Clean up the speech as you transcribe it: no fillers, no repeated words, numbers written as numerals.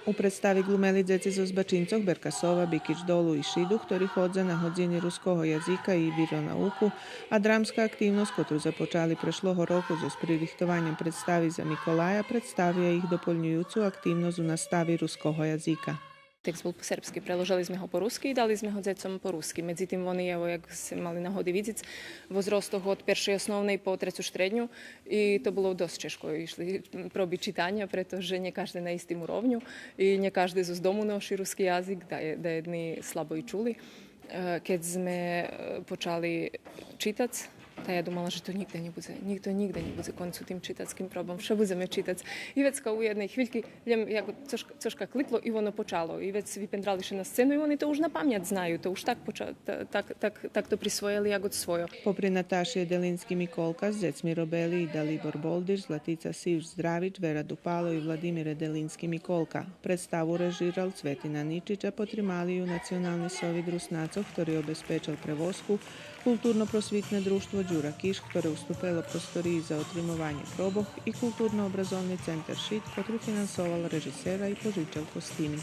U predstavi glumeli djeci zo Zbačincoh, Berkasova, Bikić Dolu i Šidu, ktorí chodza na hodzenie ruského jazyka i vironauku, a dramska aktivnost, ktorú započali prešloho roku so spririhtovanjem predstavi za Mikolaja, predstavia ich doplňujúcu aktivnosť u nastavi ruského jazyka. Text bol po serbsky, preložili sme ho po rusky i dali sme ho decom po rusky. Medzi tým oni, evo, jak si mali nahody vidieť, vo zrostoch od peršej osnovnej po treću štrednju i to bolo dosť češko išli probi čitanja, pretože ne každý na istým úrovňu i ne každý zo domu noši ruski jazyk, da jedni slabo i čuli. Keď sme počali čítať, ta ja думала, že to nikto nikde nebude koncu tým čitackým probom. Що budeme čítať? I vecka u jednej chvíľky, jako coška kliklo i ono počalo. I vec vypendrali še na scénu i oni to už na pamäť znajú. To už tak to prisvojili jak od svojo. Popri Nataši Jedelinski Mikolka s decmi robili i Dalibor Boldiš, Zlatica Sivš Zdravić, Vera Dupalo i Vladimir Jedelinski Mikolka. Predstavu režiral Cvetina Ničić, a potrimali ju Nacionalni sovid Rusnacov, ktorý obezpečil prevozku, kulturno-prosvitne društvo Đura Kiš, ktoré ustupilo prostoriji za otrimovanje proboh, i kulturno-obrazovni centar Šit, ktorý finansoval režisera i požičal kostimi.